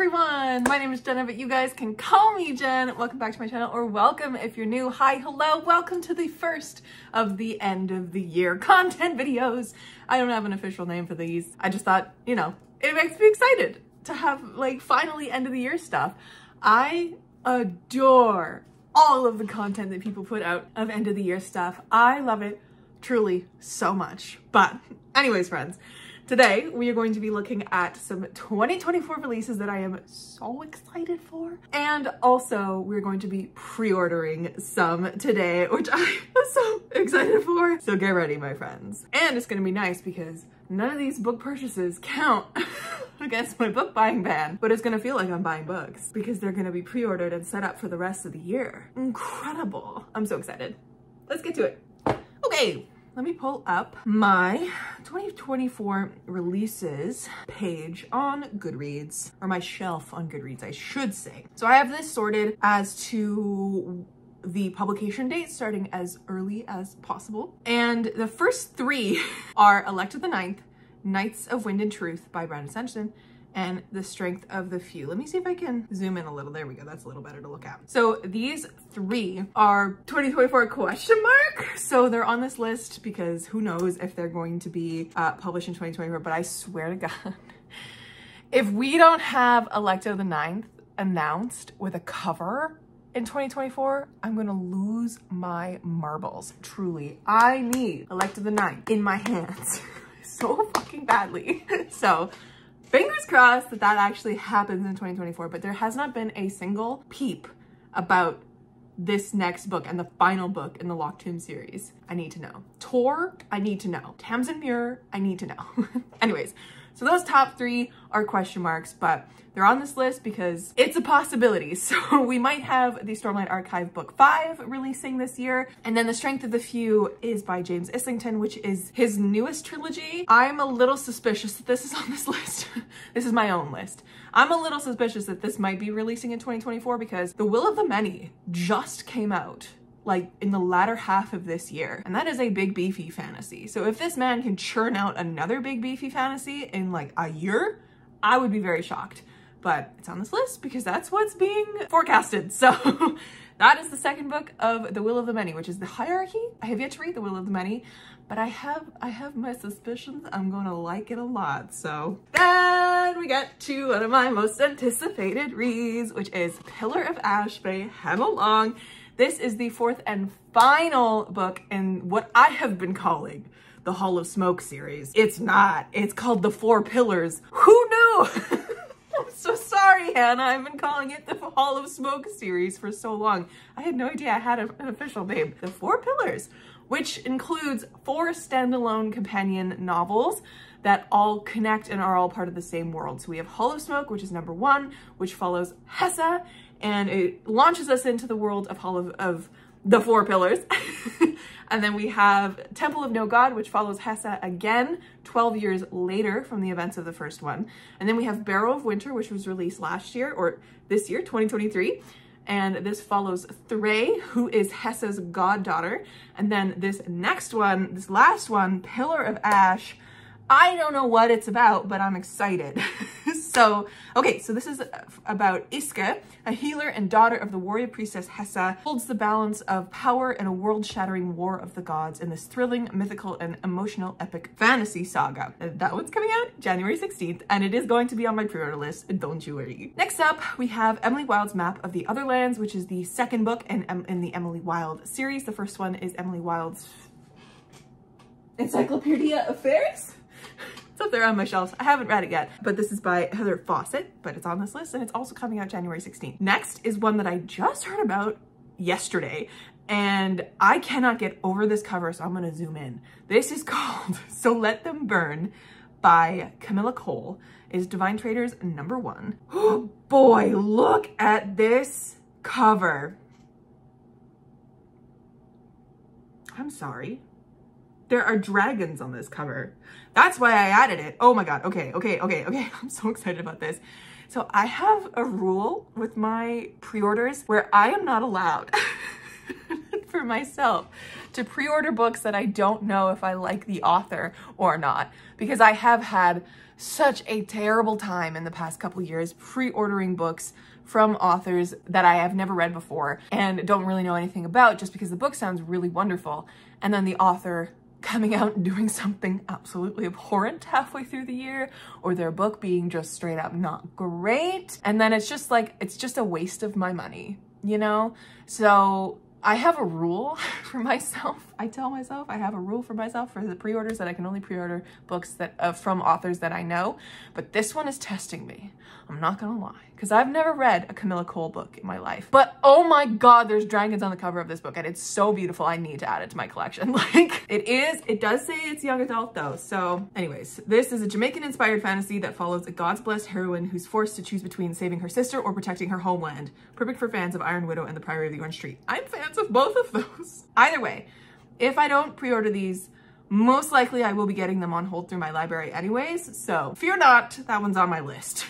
everyone, my name is Jenna, but you guys can call me Jen. Welcome back to my channel, or welcome if you're new. Hi, hello, welcome to the first of the end of the year content videos. I don't have an official name for these. I just thought, you know, it makes me excited to have like finally end of the year stuff. I adore all of the content that people put out of end of the year stuff. I love it truly so much. But anyways, friends, today we are going to be looking at some 2024 releases that I am so excited for. And also we're going to be pre-ordering some today, which I am so excited for. So get ready, my friends. And it's gonna be nice because none of these book purchases count against my book buying ban, but it's gonna feel like I'm buying books because they're gonna be pre-ordered and set up for the rest of the year. Incredible. I'm so excited. Let's get to it. Okay, let me pull up my 2024 releases page on Goodreads, or my shelf on Goodreads, I should say. So I have this sorted as to the publication date starting as early as possible. And the first three are Elected the Ninth, Knights of Wind and Truth by Brandon Sanderson, and The Strength of the Few. Let me see if I can zoom in a little. There we go. That's a little better to look at. So these three are 2024 question mark. So they're on this list because who knows if they're going to be published in 2024, but I swear to God, if we don't have Elected the Ninth announced with a cover in 2024, I'm gonna lose my marbles. Truly, I need Elected the Ninth in my hands so fucking badly. So fingers crossed that that actually happens in 2024, but there has not been a single peep about this next book and the final book in the Locked Tomb series. I need to know. Tor, I need to know. Tamsin Muir, I need to know. Anyways, so those top three are question marks, but they're on this list because it's a possibility. So we might have the Stormlight Archive Book 5 releasing this year. And then The Strength of the Few is by James Islington, which is his newest trilogy. I'm a little suspicious that this is on this list. This is my own list. I'm a little suspicious that this might be releasing in 2024 because The Will of the Many just came out like in the latter half of this year. And that is a big beefy fantasy. So if this man can churn out another big beefy fantasy in like a year, I would be very shocked. But it's on this list because that's what's being forecasted. So that is the second book of The Will of the Many, which is the hierarchy. I have yet to read The Will of the Many, but I have my suspicions I'm gonna like it a lot. So then we get to one of my most anticipated reads, which is Pillar of Ash by Hannah Long. This is the fourth and final book in what I have been calling the Hall of Smoke series. It's not. It's called The Four Pillars. Who knew? I'm so sorry, Hannah. I've been calling it the Hall of Smoke series for so long. I had no idea I had an official name. The Four Pillars, which includes 4 standalone companion novels that all connect and are all part of the same world. So we have Hall of Smoke, which is number 1, which follows Hessa, and it launches us into the world of the Four Pillars. And then we have Temple of No God, which follows Hessa again 12 years later from the events of the first one. And then we have Barrow of Winter, which was released last year, or this year, 2023. And this follows Thray, who is Hessa's goddaughter. And then this next one, this last one, Pillar of Ash, I don't know what it's about, but I'm excited. So, okay, so this is about Iska, a healer and daughter of the warrior priestess Hessa, holds the balance of power in a world-shattering war of the gods in this thrilling, mythical, and emotional epic fantasy saga. That one's coming out January 16th, and it is going to be on my pre-order list, don't you worry. Next up, we have Emily Wilde's Map of the Otherlands, which is the second book in the Emily Wilde series. The first one is Emily Wilde's Encyclopedia Affairs. It's up there on my shelves. I haven't read it yet, but this is by Heather Fawcett, but it's on this list and it's also coming out January 16th. Next is one that I just heard about yesterday and I cannot get over this cover, so I'm gonna zoom in. This is called So Let Them Burn by Camilla Cole. It is Divine Traders number 1. Oh boy, look at this cover. I'm sorry. There are dragons on this cover. That's why I added it. Oh my God, okay. I'm so excited about this. So I have a rule with my pre-orders where I am not allowed for myself to pre-order books that I don't know if I like the author or not, because I have had such a terrible time in the past couple years pre-ordering books from authors that I have never read before and don't really know anything about, just because the book sounds really wonderful, and then the author coming out and doing something absolutely abhorrent halfway through the year, or their book being just straight up not great. And then it's just like, it's just a waste of my money, you know? So I have a rule for myself. I tell myself I have a rule for myself for the pre-orders that I can only pre-order books that from authors that I know. But this one is testing me. I'm not gonna lie, because I've never read a Camilla Cole book in my life. But oh my God, there's dragons on the cover of this book and it's so beautiful. I need to add it to my collection. Like it does say it's young adult though. So anyways, this is a Jamaican inspired fantasy that follows a God's blessed heroine who's forced to choose between saving her sister or protecting her homeland. Perfect for fans of Iron Widow and The Priory of the Orange Tree. I'm fans of both of those. Either way, if I don't pre-order these, most likely I will be getting them on hold through my library anyways. So fear not, that one's on my list.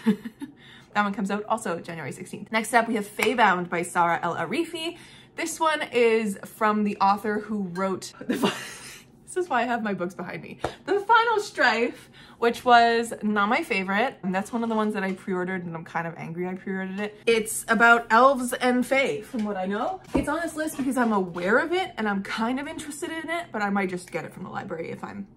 That one comes out also January 16th. Next up, we have Feybound by Sara El Arifi. This one is from the author who wrote this is why I have my books behind me. The Final Strife, which was not my favorite. And that's one of the ones that I pre-ordered and I'm kind of angry I pre-ordered it. It's about elves and fae, from what I know. It's on this list because I'm aware of it and I'm kind of interested in it, but I might just get it from the library if I'm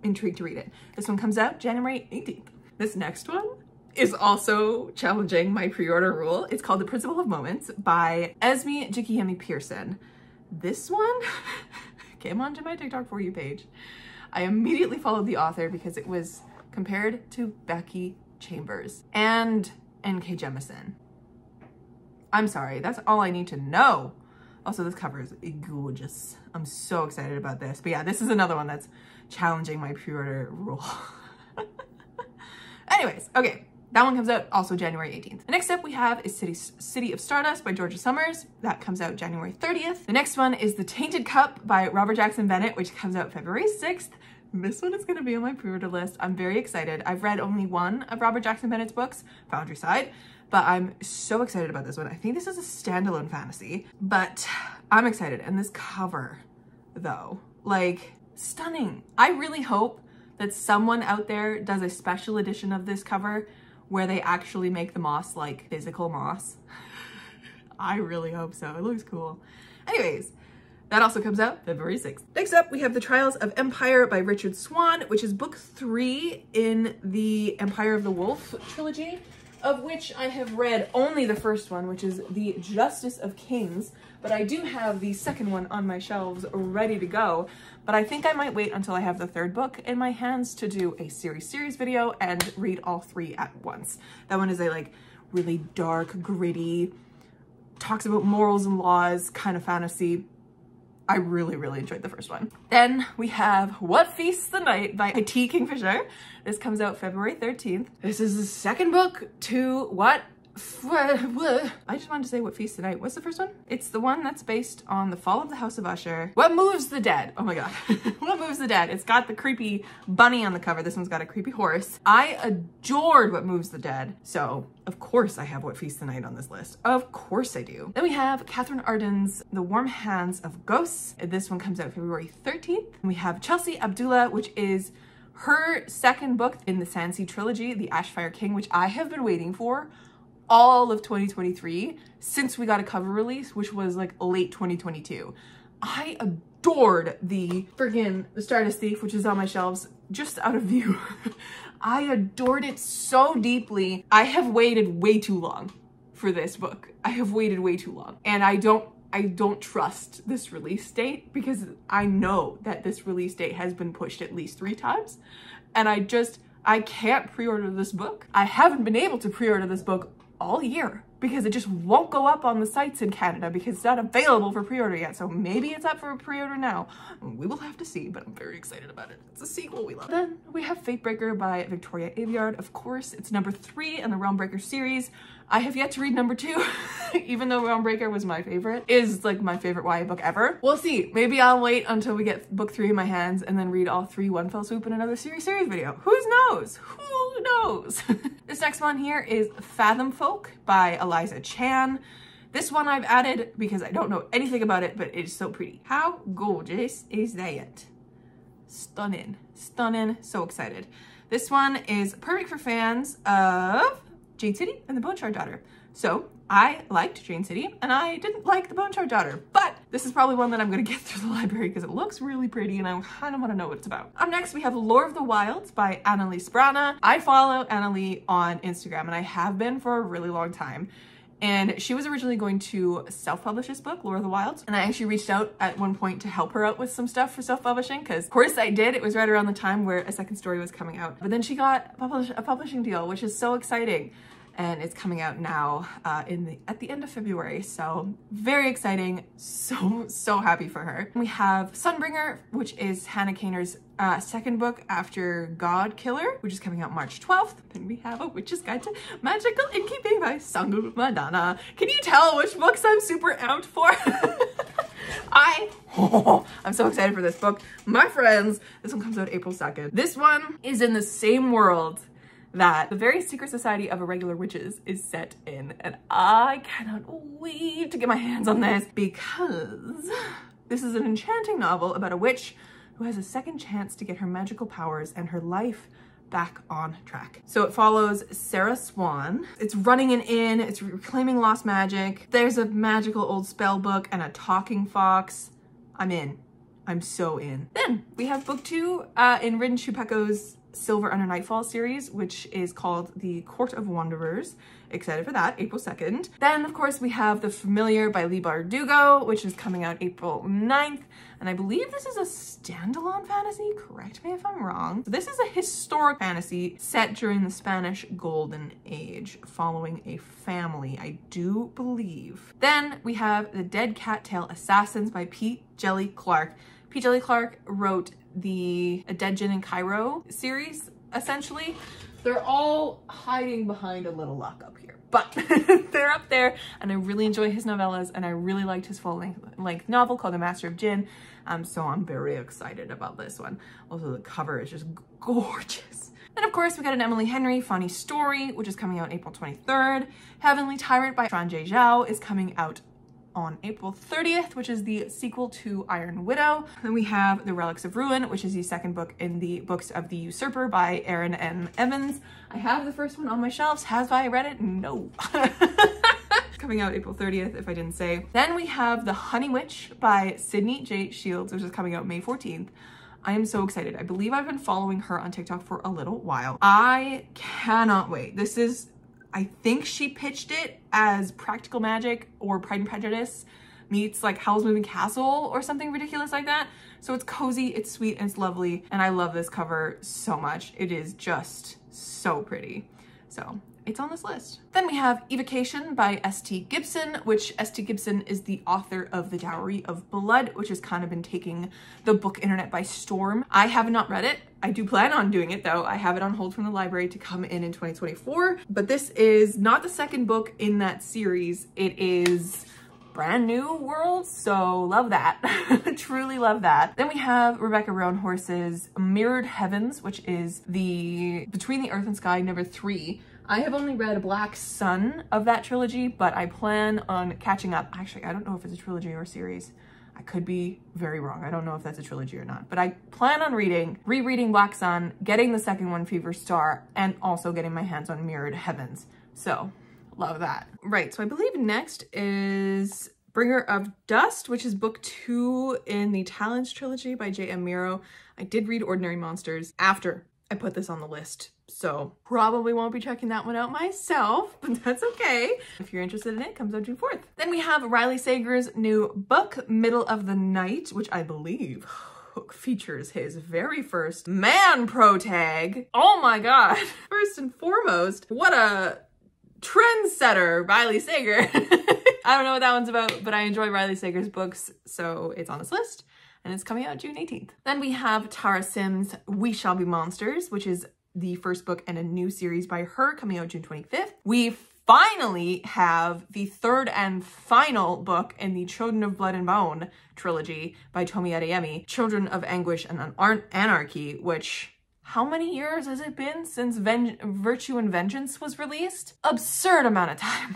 intrigued to read it. This one comes out January 18th. This next one is also challenging my pre-order rule. It's called The Principle of Moments by Esme Jikiyemi Pearson. This one came onto my TikTok For You page. I immediately followed the author because it was compared to Becky Chambers and N.K. Jemisin. I'm sorry, that's all I need to know. Also, this cover is gorgeous. I'm so excited about this. But yeah, this is another one that's challenging my pre-order rule. Anyways, okay. That one comes out also January 18th. The next up we have is City of Stardust by Georgia Summers. That comes out January 30th. The next one is The Tainted Cup by Robert Jackson Bennett, which comes out February 6th. This one is gonna be on my pre-order list. I'm very excited. I've read only one of Robert Jackson Bennett's books, Foundry Side, but I'm so excited about this one. I think this is a standalone fantasy, but I'm excited. And this cover though, like stunning. I really hope that someone out there does a special edition of this cover where they actually make the moss like physical moss. I really hope so. It looks cool. Anyways, that also comes out February 6th. Next up, we have The Trials of Empire by Richard Swan, which is book 3 in the Empire of the Wolf trilogy, of which I have read only the first one, which is The Justice of Kings, but I do have the second one on my shelves ready to go. But I think I might wait until I have the third book in my hands to do a series video and read all 3 at once. That one is a like really dark, gritty, talks about morals and laws kind of fantasy. I really enjoyed the first one. Then we have What Feasts the Night by T. Kingfisher. This comes out February 13th. This is the second book to what? I just wanted to say What Feasts the Night. What's the first one? It's the one that's based on The Fall of the House of Usher. What Moves the Dead? Oh my God. What Moves the Dead? It's got the creepy bunny on the cover. This one's got a creepy horse. I adored What Moves the Dead. So of course I have What Feasts the Night on this list. Of course I do. Then we have Catherine Arden's The Warm Hands of Ghosts. This one comes out February 13th. And we have Chelsea Abdullah, which is her second book in the Sansi trilogy, The Ashfire King, which I have been waiting for all of 2023 since we got a cover release, which was like late 2022. I adored the Stardust Thief, which is on my shelves just out of view. I adored it so deeply. I have waited way too long for this book. I have waited way too long. And I don't trust this release date because I know that this release date has been pushed at least 3 times. And I can't pre-order this book. I haven't been able to pre-order this book all year because it just won't go up on the sites in Canada because it's not available for pre-order yet. So maybe it's up for pre-order now. We will have to see, but I'm very excited about it. It's a sequel we love. Then we have Fatebreaker by Victoria Aveyard. Of course, it's number 3 in the Realmbreaker series. I have yet to read number 2, even though Realmbreaker was my favorite, is like my favorite YA book ever. We'll see. Maybe I'll wait until we get book 3 in my hands and then read all 3 one fell swoop in another series video. Who knows? Who knows? This next one here is Fathom Folk by Eliza Chan. This one I've added because I don't know anything about it, but it's so pretty. How gorgeous is that? Stunning, stunning, so excited. This one is perfect for fans of Jade City and the Bone Shard Daughter. So I liked Jade City and I didn't like the Bone Shard Daughter, but this is probably one that I'm gonna get through the library because it looks really pretty and I kind of want to know what it's about. Up next, we have Lore of the Wilds by Annalie Sprana. I follow Annalie on Instagram and I have been for a really long time. And she was originally going to self-publish this book, Lore of the Wilds. And I actually reached out at one point to help her out with some stuff for self-publishing, because of course I did. It was right around the time where a second story was coming out. But then she got a publishing deal, which is so exciting. And it's coming out now at the end of February. So very exciting. So happy for her. We have Sunbringer, which is Hannah Kaner's second book after God Killer, which is coming out March 12th. Then we have A Witch's Guide to Magical Innkeeping by Sangu Madana. Can you tell which books I'm super amped for? I'm so excited for this book. My friends, this one comes out April 2nd. This one is in the same world that the very secret society of irregular witches is set in, and I cannot wait to get my hands on this because this is an enchanting novel about a witch who has a second chance to get her magical powers and her life back on track. So it follows Sarah Swan. It's running an inn, it's reclaiming lost magic. There's a magical old spell book and a talking fox. I'm in. I'm so in. Then we have book 2 in Rin Chupeco's Silver Under Nightfall series, which is called The Court of Wanderers. Excited for that, April 2nd. Then, of course, we have The Familiar by Leigh Bardugo, which is coming out April 9th. And I believe this is a standalone fantasy, correct me if I'm wrong. So this is a historic fantasy set during the Spanish Golden Age, following a family, I do believe. Then we have The Dead Cattail Assassins by Pete Jelly Clark. Pete Jelly Clark wrote the A Dead Gin in Cairo series, essentially. They're all hiding behind a little lockup here, but they're up there, and I really enjoy his novellas, and I really liked his full-length novel called The Master of Gin, so I'm very excited about this one. Also, the cover is just gorgeous. And of course, we got an Emily Henry funny story, which is coming out April 23rd. Heavenly Tyrant by Franjie Zhao is coming out on April 30th, which is the sequel to Iron Widow. Then we have The Relics of Ruin, which is the second book in the Books of the Usurper by Erin M. Evans. I have the first one on my shelves. Have I read it? No. Coming out April 30th, if I didn't say. Then we have The Honey Witch by Sydney J. Shields, which is coming out May 14th. I am so excited. I believe I've been following her on TikTok for a little while. I cannot wait. This is, I think she pitched it as Practical Magic or Pride and Prejudice meets like Howl's Moving Castle or something ridiculous like that. So it's cozy, it's sweet, and it's lovely. And I love this cover so much. It is just so pretty. So it's on this list. Then we have Evocation by S.T. Gibson, which S.T. Gibson is the author of The Dowry of Blood, which has kind of been taking the book internet by storm. I have not read it. I do plan on doing it though. I have it on hold from the library to come in 2024, but this is not the second book in that series. It is brand new world, so love that. Truly love that. Then we have Rebecca Roanhorse's Mirrored Heavens, which is the Between the Earth and Sky #3. I have only read Black Sun of that trilogy, but I plan on catching up. Actually, I don't know if it's a trilogy or a series. I could be very wrong. I don't know if that's a trilogy or not, but I plan on rereading Black Sun, getting the second one, Fever Star, and also getting my hands on Mirrored Heavens. So love that. Right, so I believe next is Bringer of Dust, which is book 2 in the Talons trilogy by J.M. Miro. I did read Ordinary Monsters after I put this on the list, so probably won't be checking that one out myself, but that's okay. If you're interested in it, it comes out June 4th. Then we have Riley Sager's new book, Middle of the Night, which I believe features his very first man protag. Oh my god. First and foremost, what a trendsetter Riley Sager. I don't know what that one's about, but I enjoy Riley Sager's books, so it's on this list. And it's coming out June 18th. Then we have Tara Sims' We Shall Be Monsters, which is the first book in a new series by her, coming out June 25th. We finally have the third and final book in the Children of Blood and Bone trilogy by Tomi Adeyemi, Children of Anguish and Anarchy, which how many years has it been since Virtue and Vengeance was released? Absurd amount of time.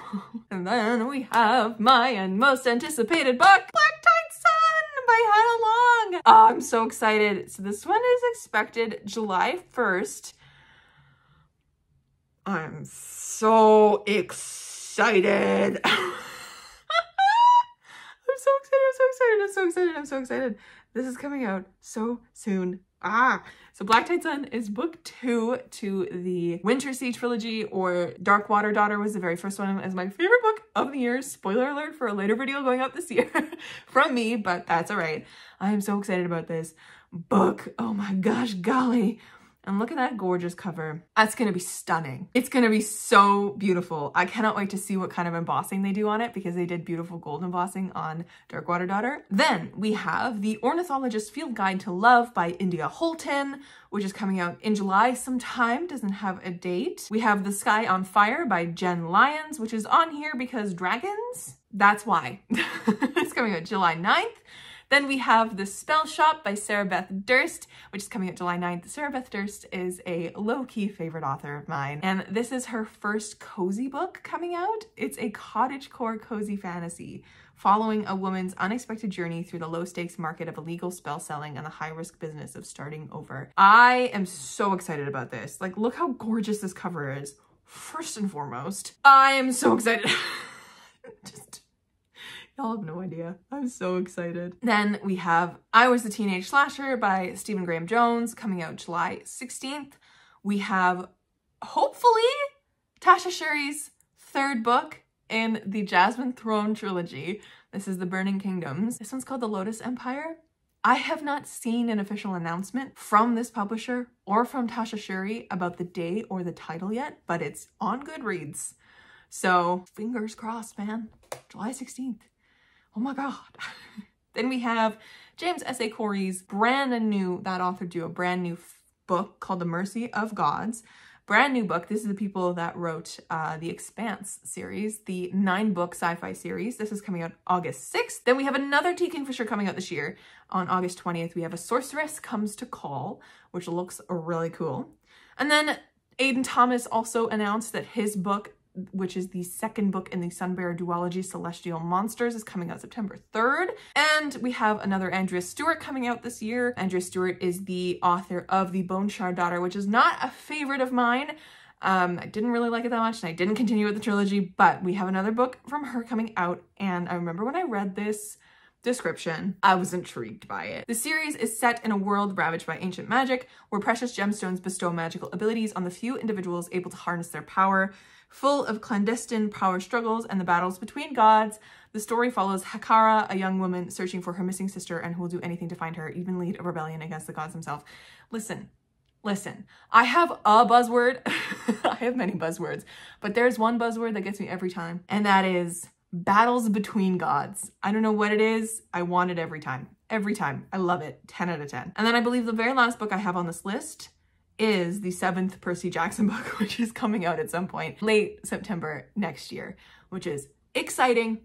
And then we have my most anticipated book, Black Tide Sun by Hannah Long. Oh, I'm so excited. So this one is expected July 1st. I'm so excited. I'm so excited. This is coming out so soon. So Black Tide Sun is book 2 to the Winter Sea trilogy, or Darkwater Daughter was the very first one, as my favorite book of the year. Spoiler alert for a later video going out this year from me, but that's all right. I am so excited about this book. Oh my gosh, golly. And look at that gorgeous cover. That's gonna be stunning. It's gonna be so beautiful. I cannot wait to see what kind of embossing they do on it, because they did beautiful gold embossing on Darkwater Daughter. Then we have The Ornithologist's Field Guide to Love by India Holton, which is coming out in July sometime, doesn't have a date. We have The Sky on Fire by Jen Lyons, which is on here because dragons. That's why. It's coming out July 9th. Then we have The Spell Shop by Sarah Beth Durst, which is coming out July 9th. Sarah Beth Durst is a low-key favorite author of mine, and this is her first cozy book coming out. It's a cottagecore cozy fantasy following a woman's unexpected journey through the low-stakes market of illegal spell selling and the high-risk business of starting over. I am so excited about this. Like, look how gorgeous this cover is. First and foremost, I am so excited. Y'all have no idea. I'm so excited. Then we have I Was the Teenage Slasher by Stephen Graham Jones, coming out July 16th. We have, hopefully, Tasha Shuri's third book in the Jasmine Throne trilogy. This is The Burning Kingdoms. This one's called The Lotus Empire. I have not seen an official announcement from this publisher or from Tasha Shuri about the day or the title yet, but it's on Goodreads. So fingers crossed, man. July 16th. Oh my God. Then we have James S.A. Corey's brand new book called The Mercy of Gods. Brand new book. This is the people that wrote the Expanse series, the 9-book sci-fi series. This is coming out August 6th. Then we have another T. Kingfisher coming out this year. On August 20th, we have A Sorceress Comes to Call, which looks really cool. And then Aidan Thomas also announced that his book, which is the second book in the Sunbearer duology, Celestial Monsters, is coming out September 3rd. And we have another Andrea Stewart coming out this year. Andrea Stewart is the author of The Bone Shard Daughter, which is not a favorite of mine. I didn't really like it that much, and I didn't continue with the trilogy, but we have another book from her coming out. And I remember when I read this description, I was intrigued by it. The series is set in a world ravaged by ancient magic, where precious gemstones bestow magical abilities on the few individuals able to harness their power. Full of clandestine power struggles and the battles between gods, the story follows Hakara, a young woman searching for her missing sister and who will do anything to find her, even lead a rebellion against the gods themselves. Listen. I have a buzzword. I have many buzzwords, but there's one buzzword that gets me every time, and that is battles between gods. I don't know what it is. I want it every time. Every time. I love it. 10 out of 10. And then I believe the very last book I have on this list is the 7th Percy Jackson book, which is coming out at some point late September next year, which is exciting.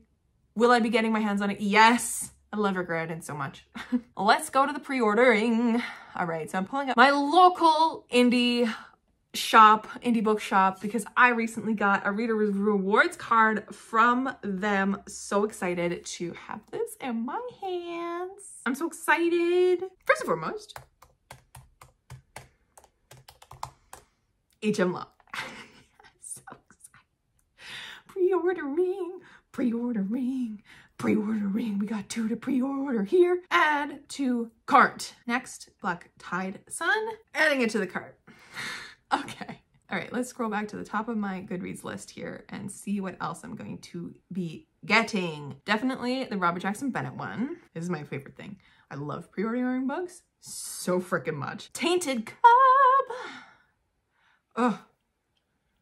Will I be getting my hands on it? Yes. I love Rick Riordan so much. Let's go to the pre-ordering. All right, so I'm pulling up my local indie book shop, because I recently got a Reader Rewards card from them. So excited to have this in my hands. I'm so excited. First and foremost, HM Law. So excited. Pre-ordering. We got 2 to pre-order here. Add to cart. Next, Black Tide Sun. Adding it to the cart. Okay. All right, let's scroll back to the top of my Goodreads list here and see what else I'm going to be getting. Definitely the Robert Jackson Bennett one. This is my favorite thing. I love pre-ordering books so freaking much. Tainted Cup. Oh,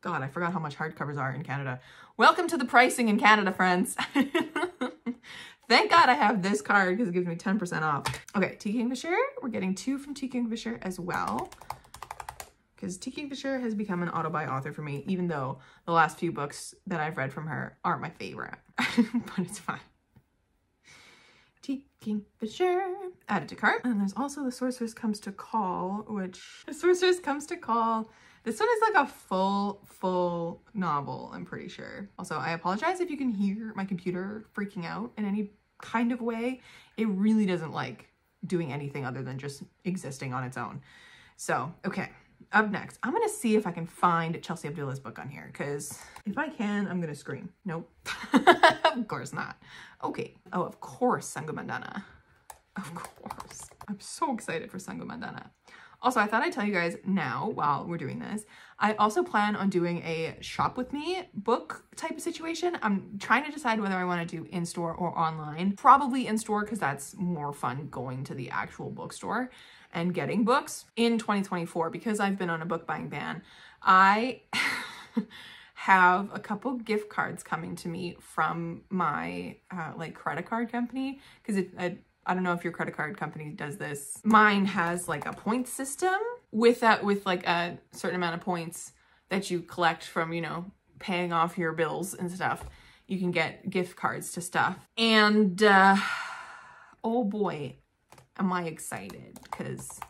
God, I forgot how much hardcovers are in Canada. Welcome to the pricing in Canada, friends. Thank God I have this card because it gives me 10% off. Okay, T. Kingfisher. We're getting 2 from T. Kingfisher as well, because T. Kingfisher has become an auto-buy author for me, even though the last few books that I've read from her aren't my favorite, but it's fine. Antiquing for sure. Add it to cart. And there's also The Sorceress Comes to Call, which The Sorceress Comes to Call. This one is like a full novel, I'm pretty sure. Also, I apologize if you can hear my computer freaking out in any kind of way. It really doesn't like doing anything other than just existing on its own. So, okay. Up next, I'm gonna see if I can find Chelsea Abdullah's book on here, because if I can, I'm gonna scream. Nope. Of course not. Okay. Oh, of course, Sangumandana. Of course. I'm so excited for Sangumandana. Also, I thought I'd tell you guys now while we're doing this, I also plan on doing a shop with me book type of situation. I'm trying to decide whether I want to do in-store or online. Probably in-store because that's more fun going to the actual bookstore and getting books. In 2024, because I've been on a book buying ban, I have a couple gift cards coming to me from my like credit card company, because I don't know if your credit card company does this. Mine has like a point system with like a certain amount of points that you collect from, you know, paying off your bills and stuff. You can get gift cards to stuff. And oh boy, am I excited, because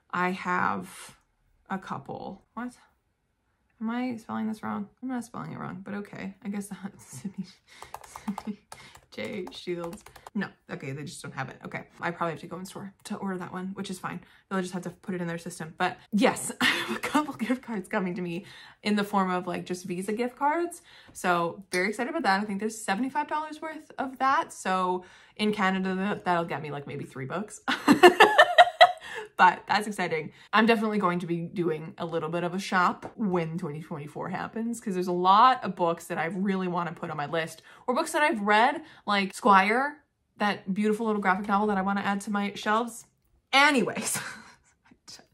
I have a couple. What? Am I spelling this wrong? I'm not spelling it wrong, but okay. I guess Sydney J. Shields. No, okay, they just don't have it. Okay, I probably have to go in store to order that one, which is fine. They'll just have to put it in their system. But yes, I have a couple gift cards coming to me in the form of like just Visa gift cards. So very excited about that. I think there's $75 worth of that. So in Canada, that'll get me like maybe 3 books. But that's exciting. I'm definitely going to be doing a little bit of a shop when 2024 happens, because there's a lot of books that I really want to put on my list, or books that I've read, like Squire, that beautiful little graphic novel that I want to add to my shelves. Anyways,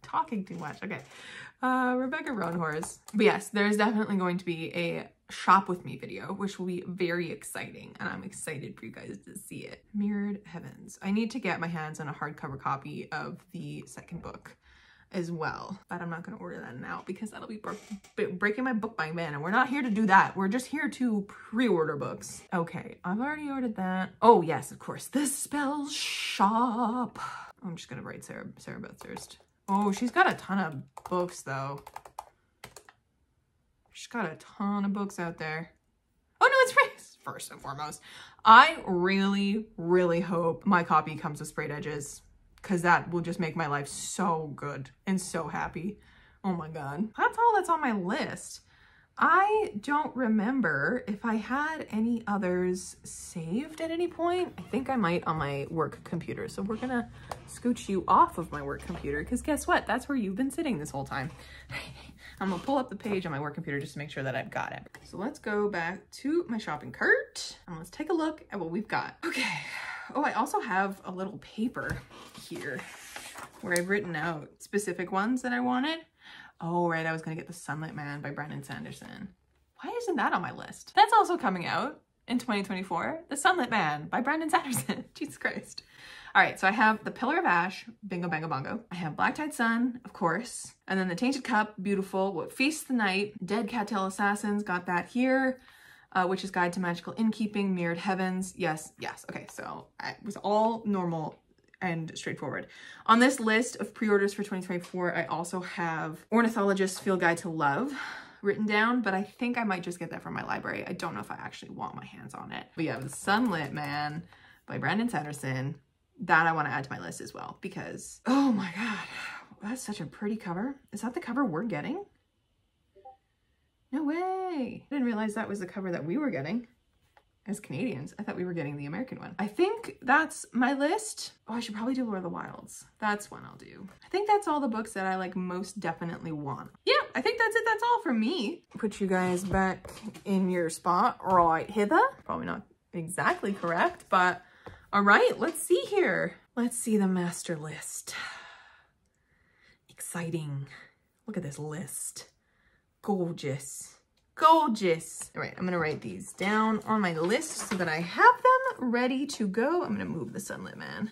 talking too much. Okay. Rebecca Roanhorse. But yes, there's definitely going to be a shop with me video, which will be very exciting, and I'm excited for you guys to see it. Mirrored Heavens. I need to get my hands on a hardcover copy of the second book as well, but I'm not going to order that now because that'll be breaking my book buying ban, and we're not here to do that. We're just here to pre-order books. Okay, I've already ordered that. Oh yes, of course, this spells shop. I'm just gonna write Sarah Bethurst. Oh, she's got a ton of books though. She's got a ton of books out there. Oh no, it's right. First and foremost, I really, really hope my copy comes with sprayed edges, because that will just make my life so good and so happy. Oh my God. That's all that's on my list. I don't remember if I had any others saved at any point. I think I might on my work computer. So we're gonna scooch you off of my work computer, because guess what? That's where you've been sitting this whole time. I'm gonna pull up the page on my work computer just to make sure that I've got it. So let's go back to my shopping cart and let's take a look at what we've got. Okay. Oh, I also have a little paper here where I've written out specific ones that I wanted. Oh, right, I was gonna get The Sunlit Man by Brandon Sanderson. Why isn't that on my list? That's also coming out in 2024. The Sunlit Man by Brandon Sanderson. Jesus Christ. All right, so I have The Pillar of Ash, bingo, bango, bongo. I have Black Tide Sun, of course. And then The Tainted Cup, beautiful. What Feasts the Night, Dead Cattail Assassins, got that here. Witch's Guide to Magical Innkeeping, Mirrored Heavens. Yes, yes. Okay, so it was all normal and straightforward. On this list of pre-orders for 2024, I also have Ornithologist's Field Guide to Love written down, but I think I might just get that from my library. I don't know if I actually want my hands on it. But yeah, The Sunlit Man by Brandon Sanderson, that I want to add to my list as well, because, oh my God, that's such a pretty cover. Is that the cover we're getting? No way. I didn't realize that was the cover that we were getting. As Canadians, I thought we were getting the American one. I think that's my list. Oh, I should probably do Lord of the Wilds. That's one I'll do. I think that's all the books that I like most definitely want. Yeah, I think that's it. That's all for me. Put you guys back in your spot right hither. Probably not exactly correct, but all right, let's see here. Let's see the master list. Exciting. Look at this list. Gorgeous. Gorgeous. All right, I'm gonna write these down on my list so that I have them ready to go. I'm gonna move The Sunlit Man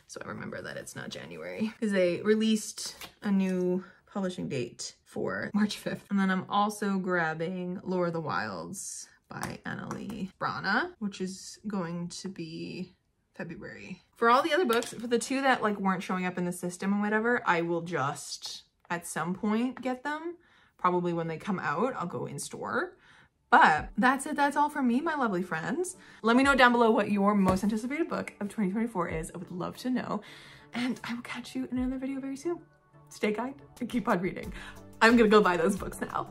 so I remember that it's not January, because they released a new publishing date for March 5th. And then I'm also grabbing Lord of the Wilds by Annalee Brana, which is going to be February. For all the other books, for the 2 that like weren't showing up in the system and whatever, I will just at some point get them. Probably when they come out, I'll go in store. But that's it. That's all from me, my lovely friends. Let me know down below what your most anticipated book of 2024 is. I would love to know. And I will catch you in another video very soon. Stay kind and keep on reading. I'm gonna go buy those books now.